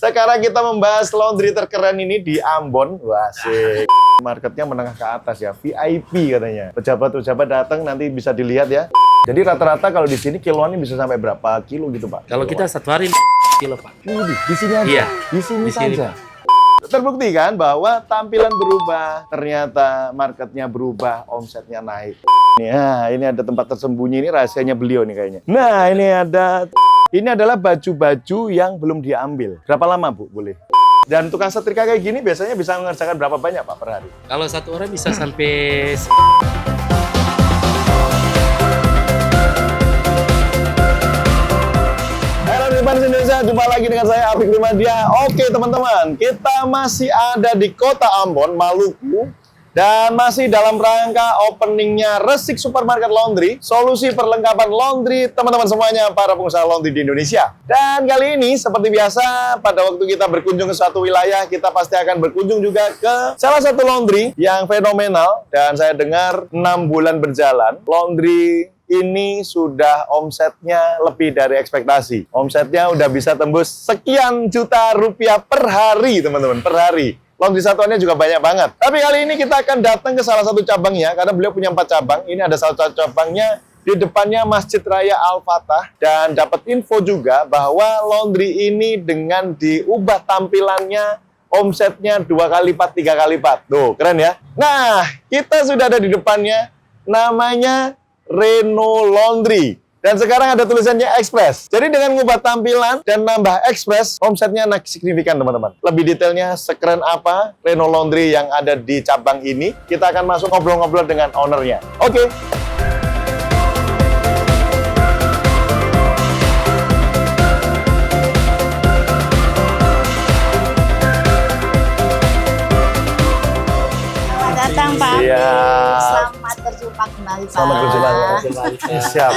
Sekarang kita membahas laundry terkeren ini di Ambon. Wah, asik. Marketnya menengah ke atas ya, VIP katanya. Pejabat-pejabat datang nanti bisa dilihat ya. Jadi rata-rata kalau di sini kiloannya bisa sampai berapa kilo gitu, Pak? Kalau kita satu hari kilo, Pak. Di sini aja? Iya. Di sini saja? Pak. Terbukti kan bahwa tampilan berubah, ternyata marketnya berubah, omsetnya naik. Nah, ini ada tempat tersembunyi, ini rahasianya beliau nih kayaknya. Nah, ini adalah baju-baju yang belum diambil. Berapa lama, Bu? Boleh? Dan tukang setrika kayak gini biasanya bisa mengerjakan berapa banyak, Pak, per hari? Kalau satu orang bisa sampai... Indonesia, jumpa lagi dengan saya Apik Rimadia. Oke teman-teman, kita masih ada di kota Ambon, Maluku. Dan masih dalam rangka openingnya Resik Supermarket Laundry, solusi perlengkapan laundry teman-teman semuanya, para pengusaha laundry di Indonesia. Dan kali ini seperti biasa, pada waktu kita berkunjung ke suatu wilayah, kita pasti akan berkunjung juga ke salah satu laundry yang fenomenal. Dan saya dengar 6 bulan berjalan, laundry ini sudah omsetnya lebih dari ekspektasi. Omsetnya udah bisa tembus sekian juta rupiah per hari, teman-teman, per hari. Laundry satuannya juga banyak banget. Tapi kali ini kita akan datang ke salah satu cabangnya, karena beliau punya 4 cabang. Ini ada salah satu cabangnya di depannya Masjid Raya Al-Fatah. Dan dapat info juga bahwa laundry ini dengan diubah tampilannya, omsetnya 2 kali lipat, 3 kali lipat. Tuh, keren ya. Nah, kita sudah ada di depannya, namanya Reno Laundry. Dan sekarang ada tulisannya Express. Jadi dengan mengubah tampilan dan nambah Express, omsetnya naik signifikan, teman-teman. Lebih detailnya sekeren apa Reno Laundry yang ada di cabang ini, kita akan masuk ngobrol-ngobrol dengan ownernya. Oke. Datang Pak. Iya. Selamat berjumpa kembali Pak. Selamat berjumpa. Siap.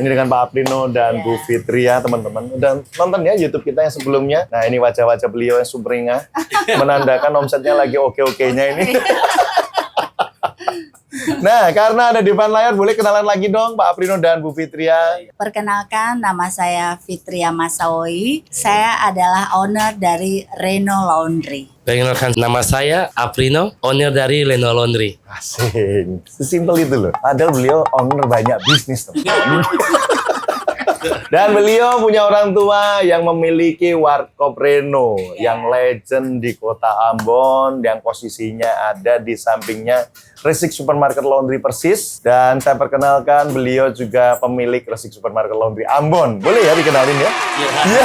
Ini dengan Pak Aprino dan Bu Fitria, teman-teman. Dan nonton ya YouTube kita yang sebelumnya. Nah, ini wajah-wajah beliau yang sumringah, menandakan omsetnya lagi oke-okenya ini. Nah, karena ada di depan layar, boleh kenalan lagi dong Pak Aprino dan Bu Fitria. Perkenalkan, nama saya Fitria Masaoi. Saya adalah owner dari Reno Laundry. Perkenalkan, nama saya Aprino, owner dari Reno Laundry. Asing. Sesimpel itu loh. Padahal beliau owner banyak bisnis, teman-teman. Dan beliau punya orang tua yang memiliki Warkop Reno yang legend di kota Ambon, yang posisinya ada di sampingnya Resik Supermarket Laundry persis. Dan saya perkenalkan, beliau juga pemilik Resik Supermarket Laundry Ambon. Boleh ya dikenalin ya? Iya.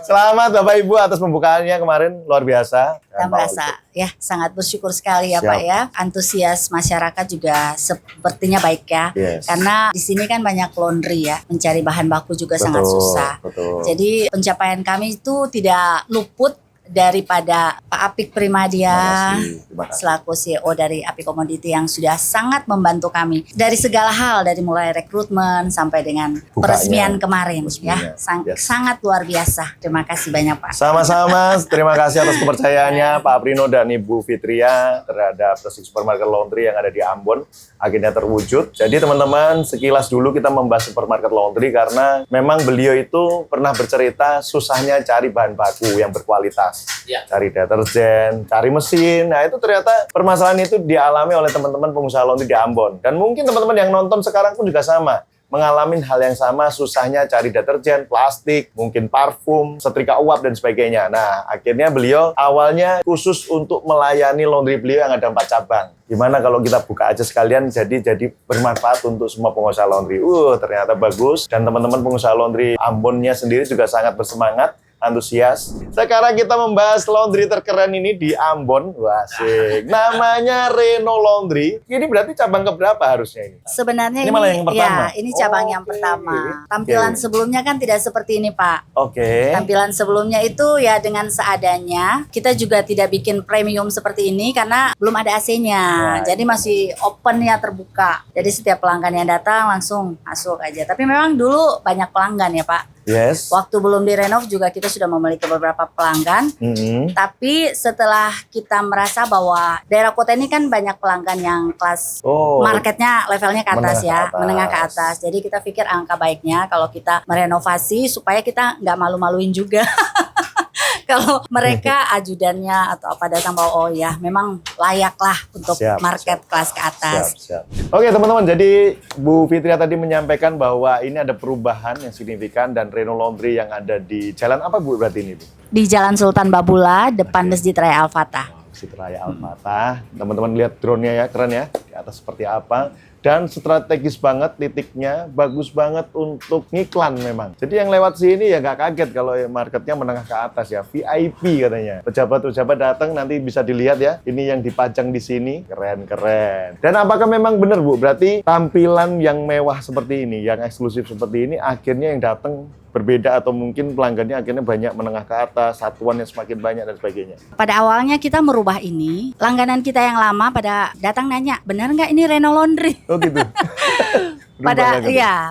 Selamat Bapak Ibu atas pembukaannya kemarin, luar biasa. Kita merasa ya sangat bersyukur sekali ya Pak ya. Antusias masyarakat juga sepertinya baik ya. Yes. Karena di sini kan banyak laundry ya, mencari bahan baku juga sangat susah. Betul. Jadi pencapaian kami itu tidak luput daripada Pak Apik Primadia Terima kasih. selaku CEO dari Apik Komoditi yang sudah sangat membantu kami dari segala hal, dari mulai rekrutmen sampai dengan Bukanya, peresmian kemarin resminya. ya. Yes. Sangat luar biasa. Terima kasih banyak Pak. Sama-sama, terima kasih atas kepercayaannya Pak Aprino dan Ibu Fitria terhadap Resik Supermarket Laundry yang ada di Ambon. Akhirnya terwujud. Jadi teman-teman, sekilas dulu kita membahas supermarket laundry karena memang beliau itu pernah bercerita susahnya cari bahan baku yang berkualitas. Ya. Cari deterjen, cari mesin. Nah, itu ternyata permasalahan itu dialami oleh teman-teman pengusaha laundry di Ambon. Dan mungkin teman-teman yang nonton sekarang pun juga sama. Mengalami hal yang sama, susahnya cari deterjen, plastik, mungkin parfum, setrika uap, dan sebagainya. Nah, akhirnya beliau awalnya khusus untuk melayani laundry beliau yang ada 4 cabang. Gimana kalau kita buka aja sekalian, jadi bermanfaat untuk semua pengusaha laundry. Ternyata bagus. Dan teman-teman pengusaha laundry Ambonnya sendiri juga sangat bersemangat, antusias. Sekarang kita membahas laundry terkeren ini di Ambon. Wah, asik. Namanya Reno Laundry. Ini berarti cabang keberapa harusnya ini? Sebenarnya Ini malah yang pertama? ya, ini cabang yang Oke. pertama. Tampilan sebelumnya kan tidak seperti ini Pak. Oke. Tampilan sebelumnya itu ya dengan seadanya. Kita juga tidak bikin premium seperti ini karena belum ada AC-nya. Nah, Jadi masih open ya, terbuka. Jadi setiap pelanggan yang datang langsung masuk aja. Tapi memang dulu banyak pelanggan ya Pak. Yes. Waktu belum direnov juga kita sudah memiliki beberapa pelanggan. Tapi setelah kita merasa bahwa daerah kota ini kan banyak pelanggan yang kelas marketnya levelnya ke atas ya, menengah ke atas. Jadi kita pikir angka baiknya kalau kita merenovasi supaya kita nggak malu-maluin juga. Kalau mereka ajudannya atau apa datang bahwa oh ya memang layak lah untuk market kelas ke atas. Siap. Oke teman-teman, jadi Bu Fitria tadi menyampaikan bahwa ini ada perubahan yang signifikan dan Reno Laundry yang ada di jalan apa Bu berarti ini Bu? Di Jalan Sultan Babula, depan Masjid Raya Al-Fatah. Masjid Raya Al-Fatah. Teman-teman lihat drone-nya ya, keren ya. Di atas seperti apa. Dan strategis banget titiknya, bagus banget untuk ngiklan memang. Jadi yang lewat sini ya nggak kaget kalau marketnya menengah ke atas ya, VIP katanya. Pejabat-pejabat datang nanti bisa dilihat ya, ini yang dipajang di sini, keren-keren. Dan apakah memang benar Bu, berarti tampilan yang mewah seperti ini, yang eksklusif seperti ini, akhirnya yang datang berbeda atau mungkin pelanggannya akhirnya banyak menengah ke atas, satuan yang semakin banyak dan sebagainya. Pada awalnya kita merubah ini, langganan kita yang lama pada datang nanya, benar nggak ini Reno Laundry? Oh gitu.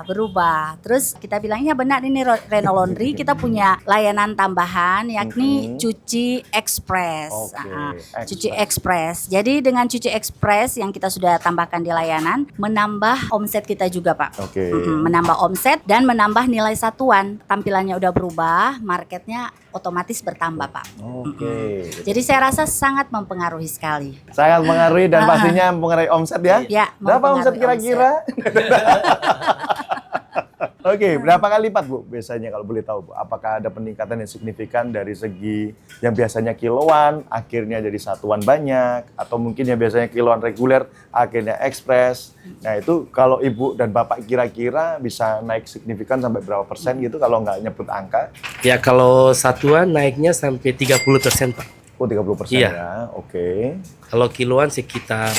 Berubah. Terus kita bilang ya benar ini Reno Laundry. Kita punya layanan tambahan yakni cuci ekspres. Cuci ekspres. Jadi dengan cuci ekspres yang kita sudah tambahkan di layanan menambah omset kita juga Pak. Menambah omset dan menambah nilai satuan. Tampilannya udah berubah, marketnya otomatis bertambah Pak. Jadi saya rasa sangat mempengaruhi sekali. Sangat mempengaruhi dan pastinya mempengaruhi omset ya? Ya. Berapa omset kira-kira? Oke, berapa kali lipat Bu biasanya kalau boleh tahu Bu? Apakah ada peningkatan yang signifikan dari segi yang biasanya kiloan, akhirnya jadi satuan banyak, atau mungkin yang biasanya kiloan reguler, akhirnya ekspres. Nah itu kalau Ibu dan Bapak kira-kira bisa naik signifikan sampai berapa persen gitu kalau nggak nyebut angka? Ya kalau satuan naiknya sampai 30% Pak. Oh 30% ya, oke. Kalau kiloan sekitar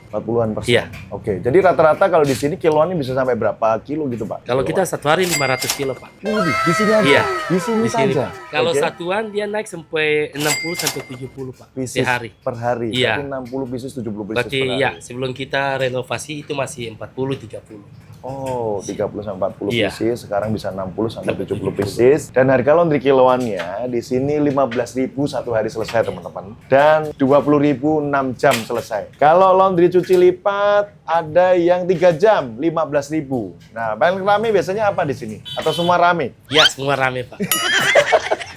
40-an persen. Iya. Oke, jadi rata-rata kalau di sini kiloannya bisa sampai berapa kilo gitu Pak? Kalau kita satu hari 500 kilo Pak. Di sini aja? Iya. Di sini saja? Kalau satuan dia naik sampai 60 sampai 70 Pak. Sehari. Per hari? Iya. Berarti 60 pieces, 70 pieces Berarti per hari? ya sebelum kita renovasi itu masih 40-30. Oh, 30 sampai 40 pieces, sekarang bisa 60 sampai 70 pieces. Dan harga laundry kiloannya di sini 15.000 satu hari selesai teman-teman. Dan 20.000 6 jam selesai. Kalau laundry cuci lipat ada yang 3 jam 15.000. Nah, paling rame biasanya apa di sini? Atau semua rame? Ya, semua rame Pak.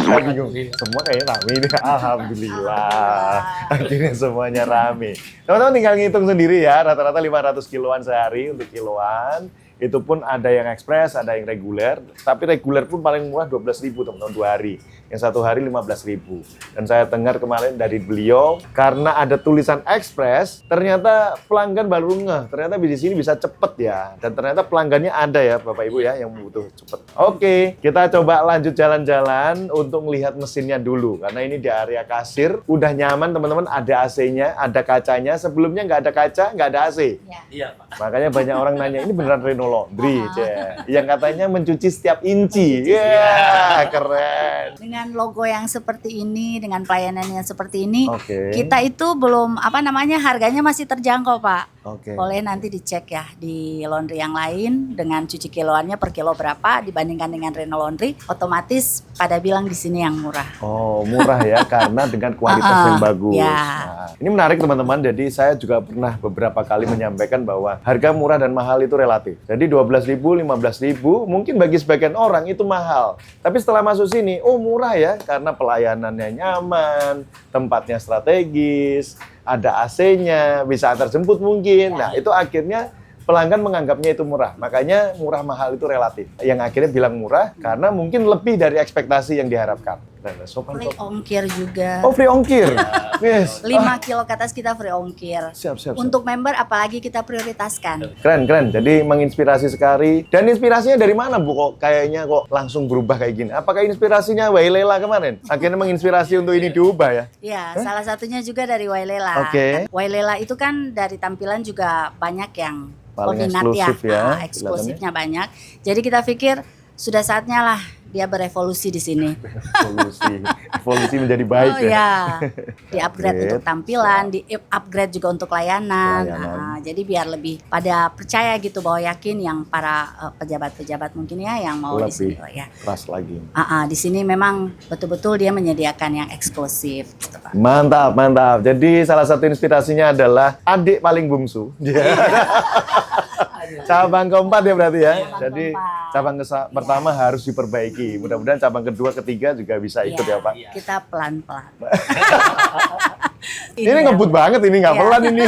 Saya bingung. Semua kayaknya rame ini. Alhamdulillah. Akhirnya semuanya rame. Teman-teman tinggal ngitung sendiri ya. Rata-rata 500 kiloan sehari untuk kiloan. Itu pun ada yang ekspres, ada yang reguler. Tapi reguler pun paling murah 12.000 teman-teman 2 hari. Yang satu hari 15.000. Dan saya dengar kemarin dari beliau, karena ada tulisan ekspres, ternyata pelanggan baru ngeh. Ternyata di sini bisa cepet ya. Dan ternyata pelanggannya ada ya Bapak Ibu ya yang butuh cepet. Oke, kita coba lanjut jalan-jalan untuk melihat mesinnya dulu. Karena ini di area kasir, udah nyaman teman-teman, ada AC-nya, ada kacanya. Sebelumnya nggak ada kaca, nggak ada AC. Iya Pak. Makanya banyak orang nanya, ini beneran Reno Laundry? Yang katanya mencuci setiap inci. Keren. Dengan logo yang seperti ini, dengan pelayanan yang seperti ini, kita itu belum harganya masih terjangkau Pak. Boleh nanti dicek ya di laundry yang lain dengan cuci kiloannya per kilo berapa dibandingkan dengan Reno Laundry, otomatis pada bilang di sini yang murah. Oh, murah ya karena dengan kualitas yang bagus. Nah, ini menarik teman-teman. Jadi saya juga pernah beberapa kali menyampaikan bahwa harga murah dan mahal itu relatif. Jadi 12.000, 15.000 mungkin bagi sebagian orang itu mahal. Tapi setelah masuk sini, oh murah ya karena pelayanannya nyaman, tempatnya strategis, ada AC-nya, bisa antar jemput mungkin. Nah, itu akhirnya pelanggan menganggapnya itu murah. Makanya murah mahal itu relatif. Yang akhirnya bilang murah karena mungkin lebih dari ekspektasi yang diharapkan. Free ongkir juga. Oh, free ongkir. Yes. 5 kilo ke atas kita free ongkir. Siap. Untuk member apalagi kita prioritaskan. Keren. Jadi menginspirasi sekali. Dan inspirasinya dari mana Bu? Kok kayaknya langsung berubah kayak gini? Apakah inspirasinya Wailela kemarin? Akhirnya menginspirasi untuk ini diubah ya? Iya, salah satunya juga dari Wailela. Wailela itu kan dari tampilan juga banyak yang paling peminat eksklusif ya. Eksklusifnya banyak. Jadi kita pikir sudah saatnya lah dia berevolusi di sini. Evolusi menjadi baik Oh ya. ya, di-upgrade Upgrade. untuk tampilan, di-upgrade juga untuk layanan. Jadi biar lebih pada percaya gitu bahwa yakin yang para pejabat-pejabat mungkin ya yang mau di sini. Lebih Ya. keras lagi. Di sini memang betul-betul dia menyediakan yang eksklusif. Gitu, Pak. Mantap, mantap. Jadi salah satu inspirasinya adalah adik paling bungsu. Cabang keempat ya berarti ya. Cabang Jadi keempat. cabang pertama harus diperbaiki. Mudah-mudahan cabang kedua, ketiga juga bisa ikut ya Pak. Kita pelan-pelan. Ini ngebut banget ini, nggak Iya. pelan ini.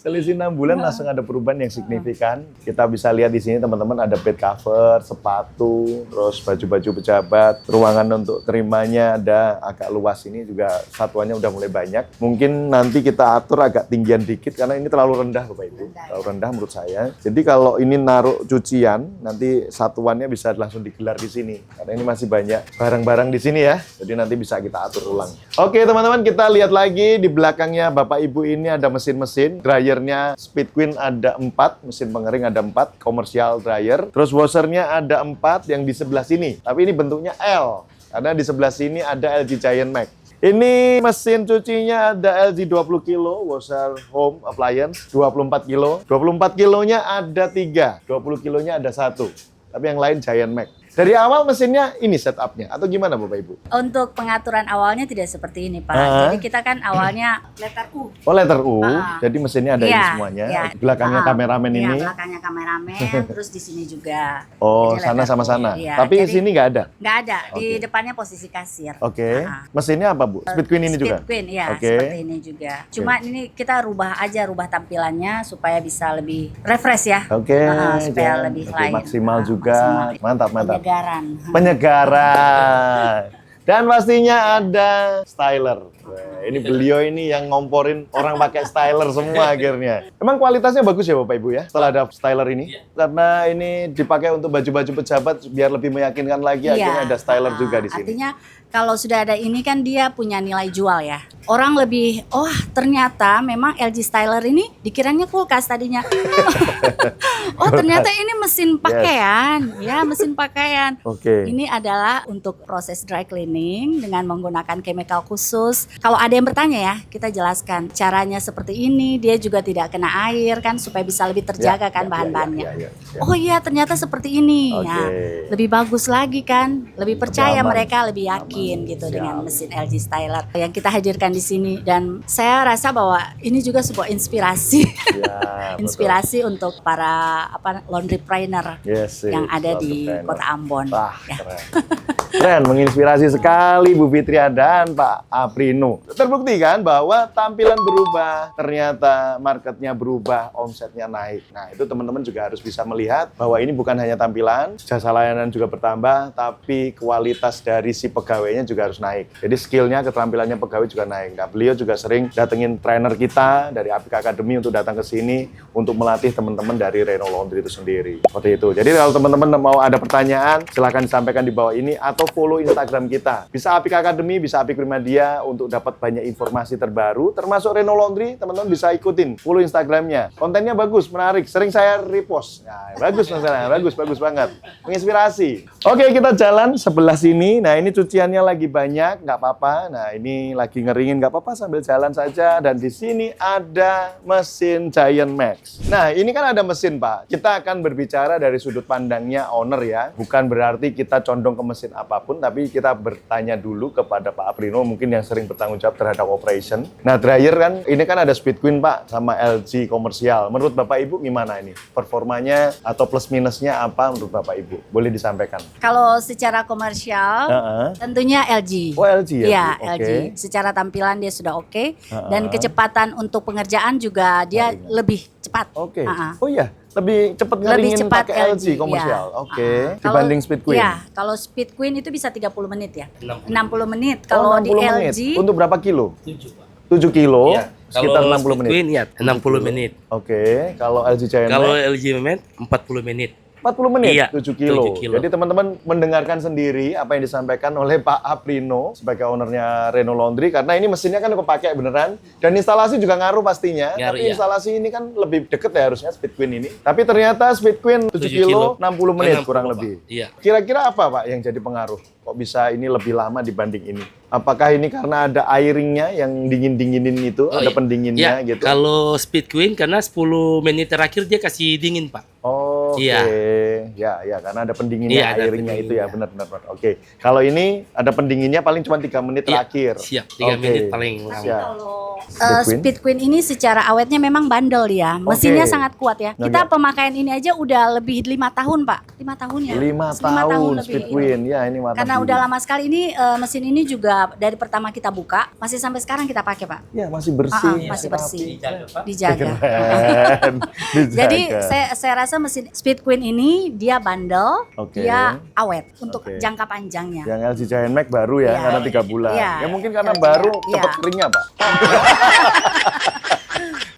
Selisih 6 bulan langsung ada perubahan yang signifikan. Kita bisa lihat di sini teman-teman ada bed cover, sepatu, terus baju-baju pejabat, ruangan untuk terimanya ada agak luas ini juga satuannya udah mulai banyak. Mungkin nanti kita atur agak tinggian dikit karena ini terlalu rendah Bapak Ibu. Terlalu rendah menurut saya. Jadi kalau ini naruh cucian, nanti satuannya bisa langsung digelar di sini. Karena ini masih banyak barang-barang di sini ya. Jadi nanti bisa kita atur ulang. Oke teman-teman, kita lihat lagi di belakangnya Bapak Ibu ini ada mesin-mesin. Dryernya Speed Queen ada 4, mesin pengering ada 4, komersial dryer. Terus washernya ada 4 yang di sebelah sini. Tapi ini bentuknya L, karena di sebelah sini ada LG Giant Max. Ini mesin cucinya ada LG 20 kilo, washer home appliance 24 kilo. 24 kilonya ada 3, 20 kilonya ada 1. Tapi yang lain Giant Max. Dari awal mesinnya ini setupnya atau gimana Bapak Ibu? Untuk pengaturan awalnya tidak seperti ini Pak. Jadi kita kan awalnya letter U. Oh letter U, jadi mesinnya ada ini Iya, semuanya. iya. Belakangnya kameramen Iya, ini. belakangnya kameramen, terus di sini juga. Oh, Jadi sana letter sama U. sana. Iya, Tapi jadi sini nggak ada. nggak ada. Di Oke. depannya posisi kasir. Oke. Mesinnya apa Bu? Speed Queen ini Speed juga? Queen, ya, Oke. seperti ini juga. Cuma ini kita rubah tampilannya supaya bisa lebih refresh ya. Oke. Supaya jangan- lebih oke, lain. maksimal juga. Maksimal. Mantap, mantap. Penyegaran. Penyegaran. Dan pastinya ada styler. Wah, ini beliau ini yang ngomporin orang pakai styler semua akhirnya. Emang kualitasnya bagus ya Bapak Ibu ya setelah ada styler ini? Karena ini dipakai untuk baju-baju pejabat biar lebih meyakinkan lagi akhirnya ada styler juga di sini. Artinya kalau sudah ada ini kan dia punya nilai jual ya. Orang lebih, ternyata memang LG Styler ini dikiranya kulkas tadinya. Ternyata ini mesin pakaian. Ya, mesin pakaian. Oke. Ini adalah untuk proses dry cleaning dengan menggunakan chemical khusus. Kalau ada yang bertanya ya, kita jelaskan caranya seperti ini. Dia juga tidak kena air kan supaya bisa lebih terjaga kan bahan-bahannya. Ya. Oh iya, ternyata seperti ini. Oke. Nah, lebih bagus lagi kan, lebih percaya aman. mereka, lebih yakin gitu Siap. dengan mesin LG Styler yang kita hadirkan di sini. Dan saya rasa bahwa ini juga sebuah inspirasi, Ya, betul. inspirasi untuk para laundry trainer Yes, yang ada laundry di trainer. Kota Ambon. Wah, Ya. keren. Keren, menginspirasi sekali Bu Fitria dan Pak Aprino. Terbukti kan bahwa tampilan berubah, ternyata marketnya berubah, omsetnya naik. Nah, itu teman-teman juga harus bisa melihat bahwa ini bukan hanya tampilan, jasa layanan juga bertambah, tapi kualitas dari si pegawainya juga harus naik. Jadi skillnya, keterampilannya pegawai juga naik. Nah, beliau juga sering datengin trainer kita dari Apik Academy untuk datang ke sini untuk melatih teman-teman dari Reno Laundry itu sendiri. Seperti itu. Jadi kalau teman-teman mau ada pertanyaan, silahkan disampaikan di bawah ini atau follow Instagram kita. Bisa Apik Academy, bisa Apik Primadia untuk dapat banyak informasi terbaru, termasuk Reno Laundry, teman-teman bisa ikutin, follow Instagramnya. Kontennya bagus, menarik, sering saya repost. Nah, bagus masalahnya, bagus banget. Menginspirasi. Oke, kita jalan sebelah sini. Nah, ini cuciannya lagi banyak, nggak apa-apa. Nah, ini lagi ngeringin, nggak apa-apa sambil jalan saja. Dan di sini ada mesin Giant Max. Nah, ini kan ada mesin, Pak. Kita akan berbicara dari sudut pandangnya owner ya. Bukan berarti kita condong ke mesin apapun, tapi kita bertanya dulu kepada Pak Aprino, mungkin yang sering bertanggung jawab terhadap operation. Nah, dryer kan, ini kan ada Speed Queen, Pak, sama LG komersial. Menurut Bapak Ibu gimana ini? Performanya atau plus minusnya apa menurut Bapak Ibu? Boleh disampaikan. Kalau secara komersial, tentunya LG. Oh, LG ya, Iya, Bu? Oke. LG. Secara tampilan dia sudah oke. Dan kecepatan untuk pengerjaan juga dia lebih cepat. Oke. Ha-ha. Oh iya, lebih cepat Lebih ngeringin cepat pakai LG komersial. ya. Oke. Kalau- Dibanding Speed Queen. Iya, kalau Speed Queen itu bisa 30 menit ya. 60 menit. Oh, Kalau di 60 menit. LG Untuk berapa kilo? 7 Pak. 7 kilo, Iya. sekitar Kalau 60 menit. Queen ya 60 menit. Oke, kalau LG Giant Kalau Max LG Max 40 menit. 40 menit, Iya, 7 kilo. 7 kilo. Jadi teman-teman mendengarkan sendiri apa yang disampaikan oleh Pak Aprino sebagai ownernya Reno Laundry, karena ini mesinnya kan kepake beneran, dan instalasi juga ngaruh pastinya. Ngaruh, Tapi iya. instalasi ini kan lebih deket ya harusnya Speed Queen ini. Tapi ternyata Speed Queen 7 kilo, 60 menit 60, kurang Pak. lebih. Iya. Kira-kira apa Pak yang jadi pengaruh? Kok bisa ini lebih lama dibanding ini? Apakah ini karena ada airingnya yang dingin-dinginin itu, ada iya. pendinginnya Iya, gitu? Kalau Speed Queen karena 10 menit terakhir dia kasih dingin, Pak. Oh, oke. Iya. Ya, karena ada pendinginnya, Iya, ada airingnya itu ya, pendinginnya. benar. Oke. Kalau ini ada pendinginnya paling cuma 3 menit Iya, terakhir. siap, 3 Oke. menit paling lama. Siap. Speed Queen ini secara awetnya memang bandel ya. Mesinnya Oke. sangat kuat ya. Nah, Kita ya. pemakaian ini aja udah lebih 5 tahun, Pak. 5 tahun ya. 5 5 tahun lebih Speed ini. Queen. Ya, ini mantap. Karena udah lama sekali ini mesin ini juga dari pertama kita buka masih sampai sekarang kita pakai, Pak. Ya, masih bersih. Masih bersih. Dijaga, Pak. Dijaga. Keren. Dijaga. Jadi saya rasa mesin Speed Queen ini dia bandel, Oke. dia awet untuk Oke. jangka panjangnya. Yang LG Giant Max baru ya, Iya. karena 3 bulan. Iya. Ya mungkin karena LG, baru iya. cepat keringnya, Pak.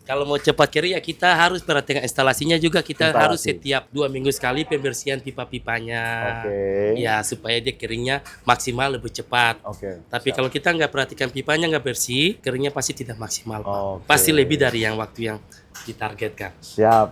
Kalau mau cepat kering ya kita harus perhatikan instalasinya juga. Kita Instalasi. harus setiap 2 minggu sekali pembersihan pipa-pipanya. Oke. Ya supaya dia keringnya maksimal lebih cepat. Oke. Tapi siap. kalau kita nggak perhatikan pipanya nggak bersih, keringnya pasti tidak maksimal, Pak. Oke. Pasti lebih dari yang waktu yang ditargetkan. Siap.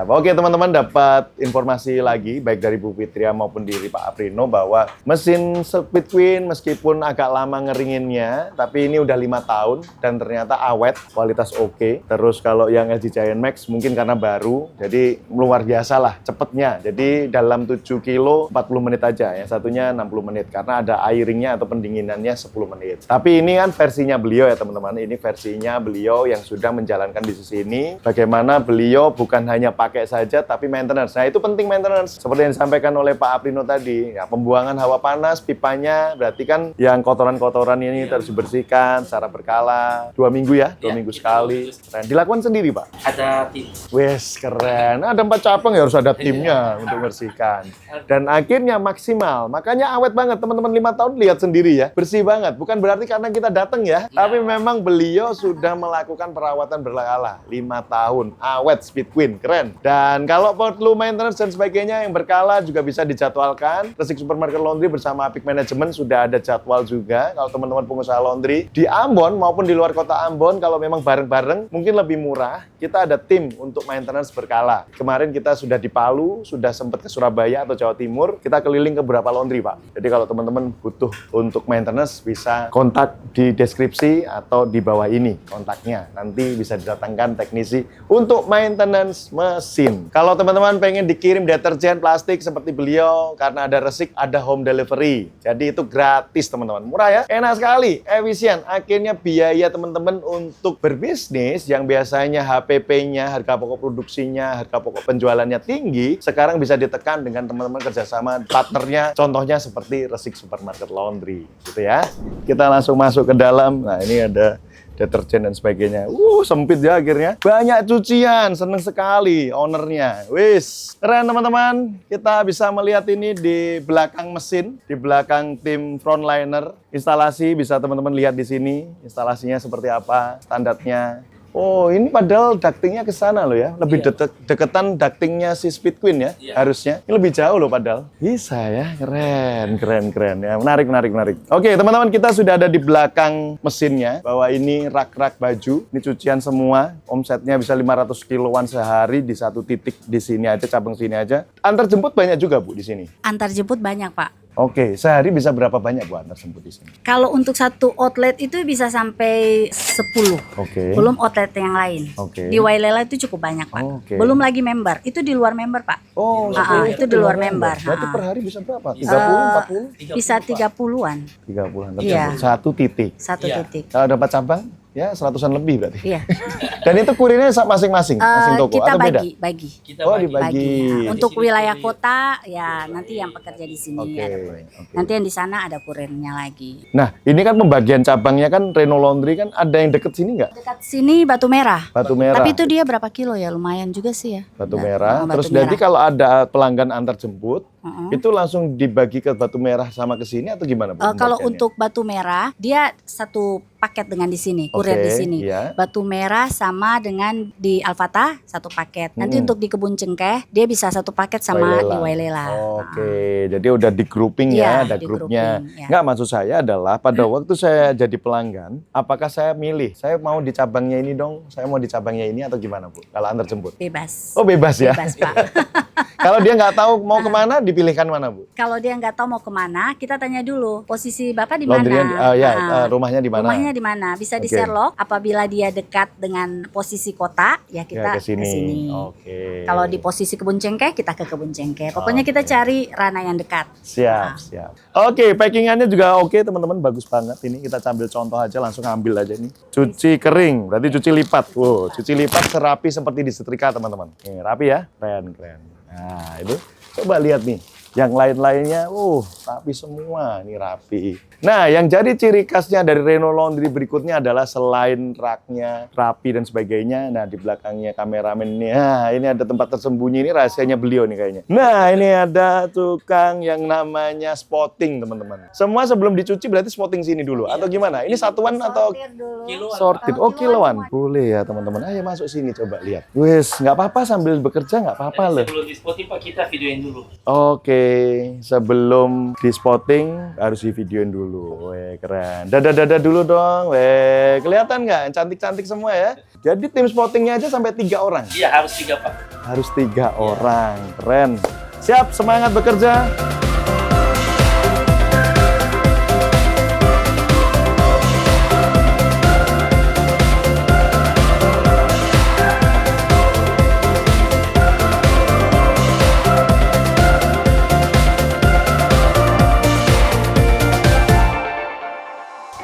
Oke teman-teman, dapat informasi lagi baik dari Bu Fitria maupun dari Pak Aprino bahwa mesin Speed Queen meskipun agak lama ngeringinnya, tapi ini udah 5 tahun dan ternyata awet, kualitas oke. Terus kalau yang LG Giant Max mungkin karena baru, jadi luar biasa lah cepetnya. Jadi dalam 7 kilo 40 menit aja, yang satunya 60 menit karena ada airingnya atau pendinginannya 10 menit. Tapi ini kan versinya beliau ya teman-teman, ini versinya beliau yang sudah menjalankan bisnis ini. Bagaimana beliau bukan hanya pakai saja tapi maintenance. Nah itu penting maintenance. Seperti yang disampaikan oleh Pak Aprino tadi. Ya, pembuangan hawa panas, pipanya berarti kan yang kotoran-kotoran ini harus dibersihkan secara berkala. 2 minggu ya, 2 Ya, minggu kita sekali. Keren. Dilakukan sendiri Pak? Ada tim. Wes keren. Ada 4 cabang ya harus ada timnya untuk bersihkan. Dan akhirnya maksimal. Makanya awet banget teman-teman, 5 tahun lihat sendiri ya. Bersih banget. Bukan berarti karena kita datang ya. Tapi memang beliau sudah melakukan perawatan berkala. 5 tahun. Awet Speed Queen. Keren. Dan kalau perlu maintenance dan sebagainya yang berkala juga bisa dijadwalkan. Resik Supermarket Laundry bersama Apik Management sudah ada jadwal juga. Kalau teman-teman pengusaha laundry di Ambon maupun di luar kota Ambon, kalau memang bareng-bareng mungkin lebih murah. Kita ada tim untuk maintenance berkala. Kemarin kita sudah di Palu, sudah sempat ke Surabaya atau Jawa Timur. Kita keliling ke beberapa laundry, Pak. Jadi kalau teman-teman butuh untuk maintenance bisa kontak di deskripsi atau di bawah ini kontaknya. Nanti bisa didatangkan teknisi untuk maintenance mesin. Kalau teman-teman pengen dikirim deterjen plastik seperti beliau, karena ada Resik, ada home delivery. Jadi itu gratis teman-teman. Murah ya? Enak sekali, efisien. Akhirnya biaya teman-teman untuk berbisnis yang biasanya HPP-nya, harga pokok produksinya, harga pokok penjualannya tinggi, sekarang bisa ditekan dengan teman-teman kerjasama partnernya. Contohnya seperti Resik Supermarket Laundry. Gitu ya. Kita langsung masuk ke dalam. Nah ini ada deterjen dan sebagainya. Sempit ya akhirnya. Banyak cucian, seneng sekali ownernya. Wis, keren teman-teman. Kita bisa melihat ini di belakang mesin, di belakang tim frontliner. Instalasi bisa teman-teman lihat di sini. Instalasinya seperti apa, standarnya. Oh, ini padahal ductingnya ke sana loh ya. Lebih deketan ductingnya si Speed Queen ya, harusnya. Ini lebih jauh loh padahal. Bisa ya, keren ya. Menarik. Oke, teman-teman, kita sudah ada di belakang mesinnya. Bahwa ini rak-rak baju, ini cucian semua. Omsetnya bisa 500 kiloan sehari di satu titik di sini aja, cabang sini aja. Antar jemput banyak juga Bu di sini. Antar jemput banyak, Pak. Oke, sehari bisa berapa banyak Bu antar jemput di sini? Kalau untuk satu outlet itu bisa sampai 10. Oke. Belum outlet yang lain. Oke. Di Wailela itu cukup banyak, Pak. Oke. Belum lagi member. Itu di luar member, Pak. Oh, itu di luar member. Berarti per hari bisa berapa? 30, 40? Bisa 30-an. 30-an Iya. satu titik. Satu Iya. titik. Kalau dapat cabang, ya 100-an lebih berarti. Iya. Dan itu kurirnya masing-masing, masing toko Kita atau beda? bagi. Kita Oh, bagi. dibagi. Nah, untuk Di sini wilayah kurir. kota ya nanti yang pekerja di sini Oke, ada kurir. oke. Nanti yang di sana ada kurirnya lagi. Nah, ini kan pembagian cabangnya kan Reno Laundry kan ada yang deket sini nggak? Dekat sini Batu Merah. Batu Merah. Tapi itu dia berapa kilo ya? Lumayan juga sih ya. Batu Nah, Merah. Batu Terus Merah. jadi kalau ada pelanggan antar jemput, Itu langsung dibagi ke batu merah sama ke sini atau gimana, Bu? Kalau pembagiannya? untuk batu merah, dia satu paket dengan di sini, kurir di sini. Iya. Batu merah sama dengan di Alfata satu paket. Nanti untuk di Kebun Cengkeh dia bisa satu paket sama di Wailela. Oke, jadi udah di grouping Iya, ya, ada di grupnya. grouping, ya. Nggak, maksud saya adalah pada waktu saya jadi pelanggan, apakah saya milih, saya mau di cabangnya ini dong, saya mau di cabangnya ini atau gimana, Bu? Kalau antar jemput? Bebas. Oh, bebas ya? Bebas, Pak. Kalau dia nggak tahu mau kemana, dipilihkan mana, Bu? Kalau dia nggak tahu mau kemana, kita tanya dulu posisi Bapak di mana. Laundry-nya, rumahnya di mana? Rumahnya di mana? Bisa di Sherlock. Apabila dia dekat dengan posisi kota, ya kita ke sini. Oke. Kalau di posisi Kebun Cengkeh, kita ke Kebun Cengkeh. Pokoknya kita cari ranah yang dekat. Siap. Oke, packingannya juga oke, teman-teman, bagus banget. Ini kita ambil contoh aja, langsung ambil aja nih. Cuci kering, berarti cuci lipat. Wow, cuci lipat serapi seperti disetrika, teman-teman. Nih, rapi ya, keren. Nah, itu coba lihat nih. Yang lain-lainnya, rapi semua, ini rapi. Nah, yang jadi ciri khasnya dari Reno Laundry berikutnya adalah selain raknya rapi dan sebagainya. Nah, di belakangnya kameramen ini, ini ada tempat tersembunyi, ini rahasianya beliau nih kayaknya. Nah, ini ada tukang yang namanya spotting, teman-teman. Semua sebelum dicuci berarti spotting sini dulu, atau gimana? Ini satuan atau sorted? Oh, kiloan. Boleh ya, teman-teman. Ayo masuk sini, coba lihat. Wes, nggak apa-apa sambil bekerja, nggak apa-apa loh. Sebelum di spotting Pak, kita videoin dulu. Oke, sebelum di spotting harus di videoin dulu. Weh, keren. Dada dulu dong. Weh, kelihatan nggak? Cantik-cantik semua ya. Jadi tim spottingnya aja sampai 3 orang. Iya, harus 3 Pak. Harus 3 orang. Keren. Siap, semangat bekerja.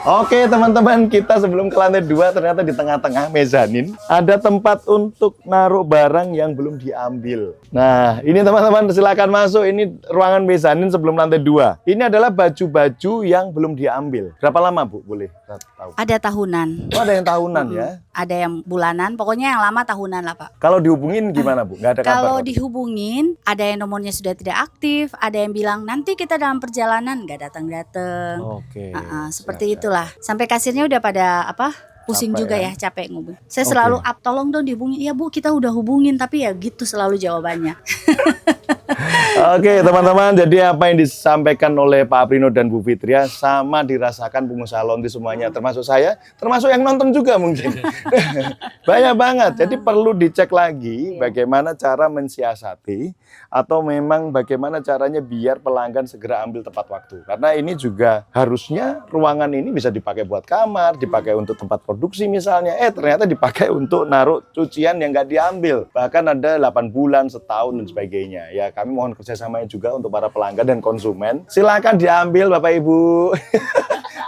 Oke, teman-teman, kita sebelum ke lantai 2 ternyata di tengah-tengah mezanin ada tempat untuk naruh barang yang belum diambil. Nah, ini teman-teman silakan masuk. Ini ruangan mezanin sebelum lantai 2. Ini adalah baju-baju yang belum diambil. Berapa lama, Bu? Boleh tahu? Ada tahunan. Oh, ada yang tahunan ya? Ada yang bulanan, pokoknya yang lama tahunan lah, Pak. Kalau dihubungin gimana, Bu? Nggak ada kabar? Kalau dihubungin, ada yang nomornya sudah tidak aktif, ada yang bilang nanti kita dalam perjalanan, nggak datang-datang. Oke. Seperti itulah. Sampai kasirnya udah pada pusing Capek juga ya? capek ngubung. Saya selalu tolong dong dihubungin. Iya, Bu, kita udah hubungin, tapi ya gitu selalu jawabannya. Oke, teman-teman, jadi apa yang disampaikan oleh Pak Aprino dan Bu Fitria sama dirasakan pengusaha laundry semuanya, termasuk saya, termasuk yang nonton juga mungkin. Banyak banget, jadi perlu dicek lagi bagaimana cara mensiasati atau memang bagaimana caranya biar pelanggan segera ambil tepat waktu. Karena ini juga harusnya ruangan ini bisa dipakai buat kamar, dipakai untuk tempat produksi misalnya, ternyata dipakai untuk naruh cucian yang nggak diambil. Bahkan ada 8 bulan, setahun dan sebagainya. Ya, kami mohon kerjasamanya juga untuk para pelanggan dan konsumen. Silakan diambil Bapak Ibu.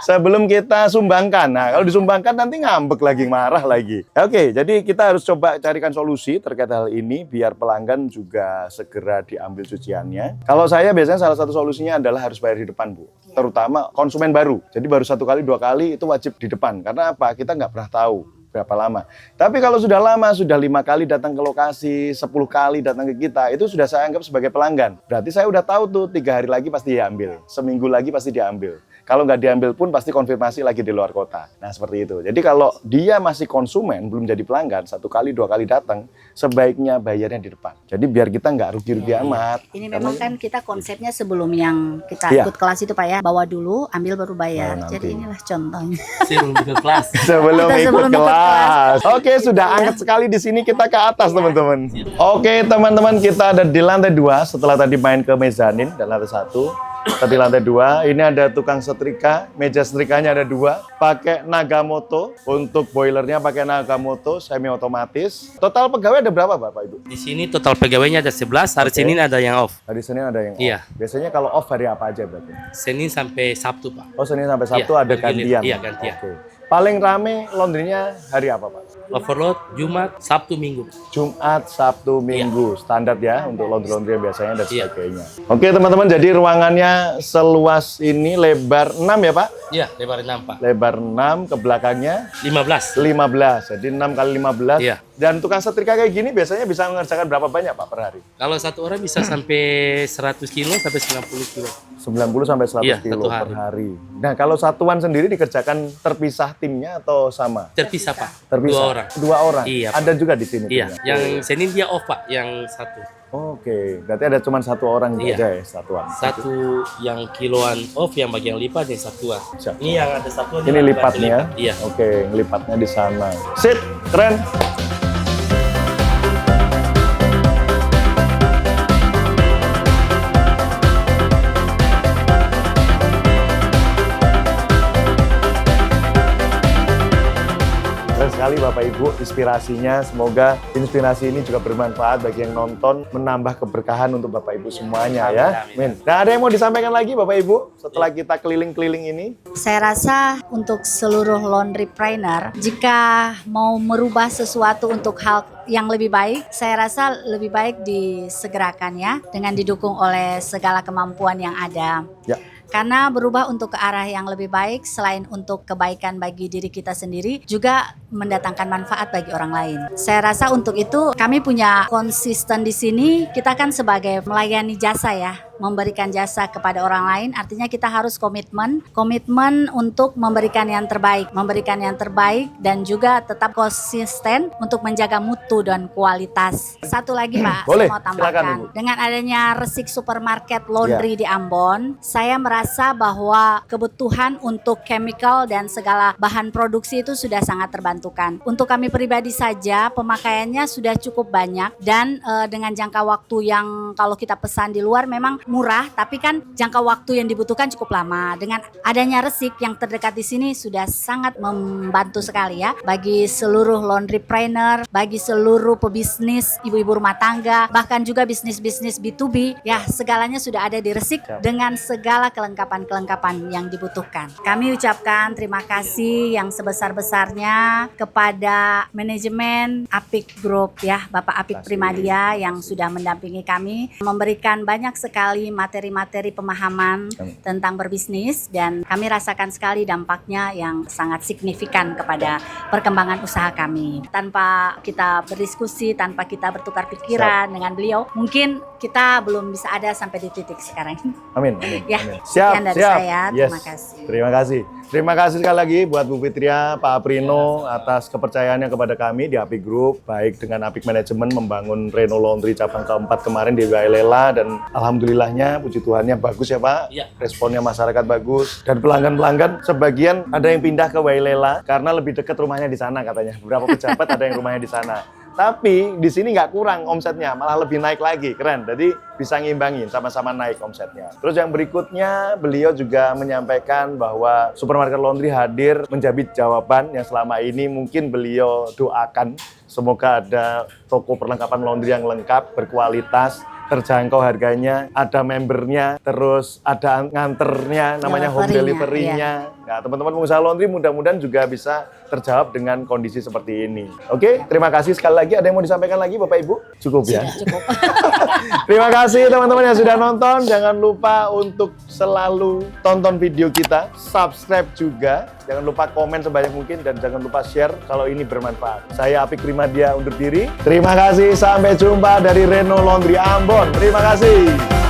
Sebelum kita sumbangkan. Nah, kalau disumbangkan nanti ngambek lagi, marah lagi. Oke, jadi kita harus coba carikan solusi terkait hal ini biar pelanggan juga segera diambil cuciannya. Kalau saya biasanya salah satu solusinya adalah harus bayar di depan, Bu. Terutama konsumen baru. Jadi baru 1 kali, 2 kali itu wajib di depan. Karena apa? Kita nggak pernah tahu berapa lama. Tapi kalau sudah lama, sudah 5 kali datang ke lokasi, 10 kali datang ke kita, itu sudah saya anggap sebagai pelanggan. Berarti saya udah tahu tuh 3 hari lagi pasti diambil, seminggu lagi pasti diambil. Kalau nggak diambil pun pasti konfirmasi lagi di luar kota. Nah, seperti itu. Jadi kalau dia masih konsumen, belum jadi pelanggan, 1 kali, 2 kali datang, sebaiknya bayarnya di depan. Jadi biar kita nggak rugi-rugi amat. Ini memang kan kita konsepnya sebelum yang kita ikut kelas itu, Pak ya, bawa dulu, ambil baru bayar. Jadi inilah contohnya. Sebelum ikut kelas. Sebelum Kita ikut kelas. Oke, sudah anget sekali di sini, kita ke atas, teman-teman. Oke, teman-teman, kita ada di lantai 2 setelah tadi main ke mezanin dan lantai 1. Tadi lantai 2, ini ada tukang setrika, meja setrikanya ada 2, pakai Nagamoto, untuk boilernya pakai Nagamoto, semi otomatis. Total pegawai ada berapa, Bapak Ibu? Di sini total pegawainya ada 11, hari Senin ada yang off. Hari Senin ada yang off. Iya. Biasanya kalau off hari apa aja berarti? Senin sampai Sabtu, Pak. Oh, Senin sampai Sabtu Iya, ada bergilir. gantian. Iya, gantian. Oke. Paling rame laundrynya hari apa, Pak? Overload Jumat, Sabtu, Minggu. Jumat, Sabtu, Minggu. Standar ya untuk laundry yang biasanya dan Iya. sebagainya. Oke teman-teman, jadi ruangannya seluas ini lebar 6 ya Pak? Iya, lebar 6, Pak. Lebar 6, ke belakangnya 15. 15. Jadi 6 kali 15. Iya. Dan tukang setrika kayak gini biasanya bisa mengerjakan berapa banyak Pak per hari? Kalau satu orang bisa sampai 100 kilo sampai 90 kilo. 90 sampai 100 Iya, kilo satu per hari. hari. Nah kalau satuan sendiri dikerjakan terpisah timnya atau sama? Terpisah, Pak. Terpisah. 2 orang. 2 orang. Iya, Pak. Ada juga di sini. Iya, timnya? yang Senin dia off, Pak, yang satu. Oke, berarti ada cuma 1 orang Iya. aja ya satuan. Satu yang kiloan off, yang bagian lipat, yang satuan. Siap. Ini yang ada satuan. Ini yang lipatnya. lipat. Iya. Oke, ngelipatnya di sana. Sit, keren. Keren sekali Bapak Ibu inspirasinya. Semoga inspirasi ini juga bermanfaat bagi yang nonton, menambah keberkahan untuk Bapak Ibu semuanya ya. Amin. Nah, ada yang mau disampaikan lagi Bapak Ibu setelah kita keliling-keliling ini? Saya rasa untuk seluruh laundrypreneur, jika mau merubah sesuatu untuk hal yang lebih baik, saya rasa lebih baik disegerakan ya, dengan didukung oleh segala kemampuan yang ada. Ya. Karena berubah untuk ke arah yang lebih baik, selain untuk kebaikan bagi diri kita sendiri, juga mendatangkan manfaat bagi orang lain. Saya rasa untuk itu kami punya konsisten di sini. Kita kan sebagai melayani jasa ya, memberikan jasa kepada orang lain. Artinya kita harus komitmen untuk memberikan yang terbaik, dan juga tetap konsisten untuk menjaga mutu dan kualitas. Satu lagi Pak, Boleh, saya mau silakan, tambahkan. Ibu. Dengan adanya Resik Supermarket Laundry di Ambon, saya merasa bahwa kebutuhan untuk chemical dan segala bahan produksi itu sudah sangat terbantukan. Untuk kami pribadi saja, pemakaiannya sudah cukup banyak dan dengan jangka waktu yang kalau kita pesan di luar memang murah, tapi kan jangka waktu yang dibutuhkan cukup lama. Dengan adanya Resik yang terdekat di sini sudah sangat membantu sekali ya bagi seluruh laundrypreneur, bagi seluruh pebisnis, ibu-ibu rumah tangga, bahkan juga bisnis-bisnis B2B, ya segalanya sudah ada di Resik dengan segala kelengkapan-kelengkapan yang dibutuhkan. Kami ucapkan terima kasih yang sebesar-besarnya kepada manajemen Apik Group ya, Bapak Apik Primadia yang sudah mendampingi kami, memberikan banyak sekali materi-materi pemahaman tentang berbisnis, dan kami rasakan sekali dampaknya yang sangat signifikan kepada perkembangan usaha kami. Tanpa kita berdiskusi, tanpa kita bertukar pikiran dengan beliau, mungkin kita belum bisa ada sampai di titik sekarang ini. Amin, amin. Ya, amin. sekian dari saya. Terima kasih. Terima kasih. Terima kasih sekali lagi buat Bu Fitria, Pak Aprino atas kepercayaannya kepada kami di Apik Group, baik dengan Apik Manajemen membangun Reno Laundry cabang keempat kemarin di Wailela, dan alhamdulillahnya puji Tuhannya bagus ya Pak. Iya. Responnya masyarakat bagus, dan pelanggan-pelanggan sebagian ada yang pindah ke Wailela karena lebih dekat rumahnya di sana katanya. Beberapa pejabat ada yang rumahnya di sana. Tapi di sini nggak kurang omsetnya, malah lebih naik lagi, keren. Jadi bisa ngimbangin, sama-sama naik omsetnya. Terus yang berikutnya, beliau juga menyampaikan bahwa Supermarket Laundry hadir menjadi jawaban yang selama ini mungkin beliau doakan. Semoga ada toko perlengkapan laundry yang lengkap, berkualitas, terjangkau harganya, ada membernya, terus ada nganternya, namanya home delivery-nya. Nah, teman-teman pengusaha laundry mudah-mudahan juga bisa terjawab dengan kondisi seperti ini. Oke, terima kasih sekali lagi. Ada yang mau disampaikan lagi Bapak Ibu? Cukup ya? Cukup. Terima kasih teman-teman yang sudah nonton. Jangan lupa untuk selalu tonton video kita, subscribe juga. Jangan lupa komen sebanyak mungkin dan jangan lupa share kalau ini bermanfaat. Saya Apik Primadia undur diri. Terima kasih, sampai jumpa dari Reno Laundry Ambon. Terima kasih.